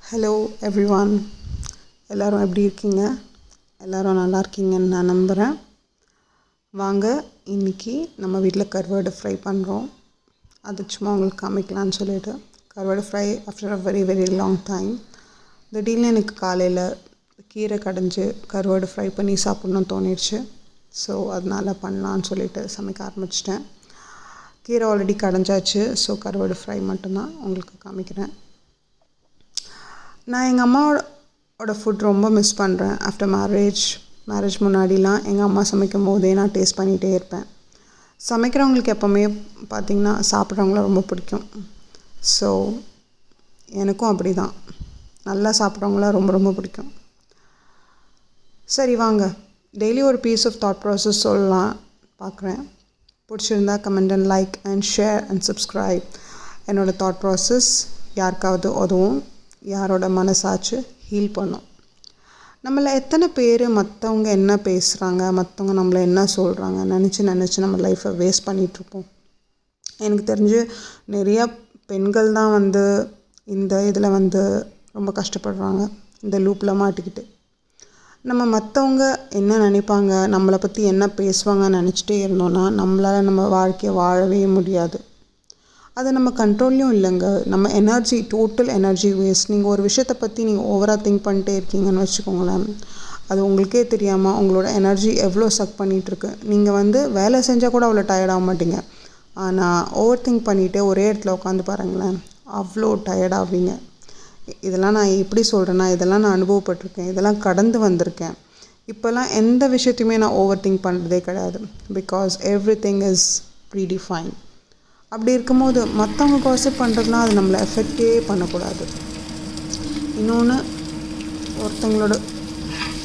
Hello everyone, எல்லோரும் எப்படி இருக்கீங்க? எல்லோரும் நல்லா இருக்கீங்கன்னு நான் நம்புகிறேன். வாங்க, இன்றைக்கி நம்ம வீட்டில் கருவாடு ஃப்ரை பண்ணுறோம். அது சும்மா உங்களுக்கு காமிக்கலான்னு சொல்லிட்டு கருவாடு fry after a very very long time. திடீர்னு எனக்கு காலையில் கீரை கடைஞ்சி கருவாடு ஃப்ரை பண்ணி சாப்பிட்ணுன்னு தோணிடுச்சு. ஸோ அதனால் பண்ணலான்னு சொல்லிட்டு சமைக்க ஆரம்பிச்சிட்டேன். கீரை ஆல்ரெடி கடைஞ்சாச்சு. ஸோ கருவாடு ஃப்ரை மட்டும்தான் உங்களுக்கு காமிக்கிறேன். நான் எங்கள் அம்மாவோட ஃபுட் ரொம்ப மிஸ் பண்ணுறேன். ஆஃப்டர் மேரேஜ் முன்னாடிலாம் எங்கள் அம்மா சமைக்கும் போதே நான் டேஸ்ட் பண்ணிகிட்டே இருப்பேன். சமைக்கிறவங்களுக்கு எப்போவுமே பார்த்திங்கன்னா சாப்பிட்றவங்கள ரொம்ப பிடிக்கும். ஸோ எனக்கும் அப்படி தான், நல்லா சாப்பிட்றவங்கள ரொம்ப ரொம்ப பிடிக்கும். சரி வாங்க, டெய்லி ஒரு பீஸ் ஆஃப் தாட் ப்ராசஸ் சொல்லலாம் பார்க்குறேன். பிடிச்சிருந்தா comment and like and share and subscribe. என்னோடய தாட் ப்ராசஸ் யாருக்காவது உதவும், யாரோட மனசாச்சு ஹீல் பண்ணும். நம்மளை எத்தனை பேர் மற்றவங்க என்ன பேசுகிறாங்க, மற்றவங்க நம்மளை என்ன சொல்கிறாங்க நினச்சி நம்ம லைஃப்பை வேஸ்ட் பண்ணிகிட்ருப்போம். எனக்கு தெரிஞ்சு நிறையா பெண்கள் தான் இந்த இதில் ரொம்ப கஷ்டப்படுறாங்க, இந்த லூப்பில் மாட்டிக்கிட்டு. நம்ம மற்றவங்க என்ன நினைப்பாங்க, நம்மளை பற்றி என்ன பேசுவாங்கன்னு நினச்சிட்டே இருந்தோன்னா நம்மளால் நம்ம வாழ்க்கையை வாழவே முடியாது. அது நம்ம கண்ட்ரோல்லையும் இல்லைங்க. நம்ம எனர்ஜி, டோட்டல் எனர்ஜி வேஸ்ட். நீங்கள் ஒரு விஷயத்தை பற்றி நீங்கள் ஓவராக திங்க் பண்ணிட்டே இருக்கீங்கன்னு வச்சுக்கோங்களேன், அது உங்களுக்கே தெரியாமல் உங்களோட எனர்ஜி எவ்வளோ சக் பண்ணிகிட்ருக்கு. நீங்கள் வேலை செஞ்சால் கூட அவ்வளோ டயர்டாக மாட்டீங்க. ஆனால் ஓவர் திங்க் பண்ணிவிட்டு ஒரே இடத்துல உட்காந்து பாருங்களேன், அவ்வளோ டயர்டாகுவீங்க. இதெல்லாம் நான் எப்படி சொல்கிறேன்னா, இதெல்லாம் நான் அனுபவப்பட்டிருக்கேன், இதெல்லாம் கடந்து வந்திருக்கேன். இப்போல்லாம் எந்த விஷயத்தையுமே நான் ஓவர் திங்க் பண்ணுறதே கிடையாது. Because every thing is predefine. அப்படி இருக்கும்போது மற்றவங்க காசிப் பண்ணுறதுனா அது நம்மளை எஃபெக்டே பண்ணக்கூடாது. இன்னொன்று, ஒருத்தங்களோட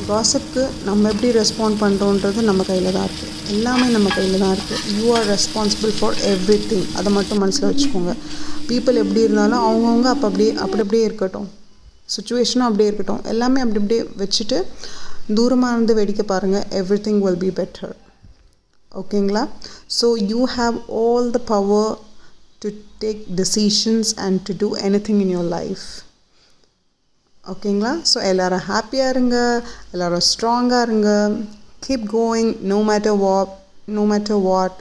காசிப்க்கு நம்ம எப்படி ரெஸ்பாண்ட் பண்ணுறோன்றது நம்ம கையில் தான் இருக்குது. எல்லாமே நம்ம கையில் தான் இருக்குது. You are responsible for every thing. அதை மட்டும் மனசில் வச்சுக்கோங்க. பீப்புள் எப்படி இருந்தாலும் அவங்கவுங்க அப்படியே இருக்கட்டும், சுச்சுவேஷனும் அப்படியே இருக்கட்டும், எல்லாமே அப்படியே வச்சுட்டு தூரமாக இருந்து வேடிக்கை பாருங்கள். Everything will be better. ஓகேங்களா? So you have all the power to take decisions and to do anything in your life. ஓகேங்களா? ஸோ எல்லோரும் ஹாப்பியாக இருங்க, எல்லோரும் ஸ்ட்ராங்காக இருங்க. Keep going no matter what.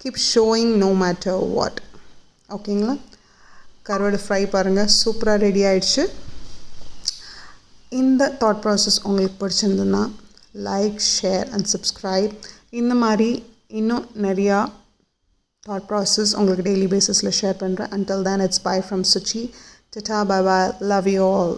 Keep showing no matter what. ஓகேங்களா? கருவாடு ஃப்ரை பாருங்கள், சூப்பராக ரெடி ஆகிடுச்சு. இந்த தாட் ப்ராசஸ் உங்களுக்கு பிடிச்சிருந்ததுன்னா லைக், ஷேர் அண்ட் சப்ஸ்கிரைப். இந்த மாதிரி இன்னும் நிறையா தாட் ப்ராசஸ் உங்களுக்கு டெய்லி பேசிஸில் ஷேர் பண்ணுறேன். Until then, it's bye from Suchi. Tata, bye bye. Love you all.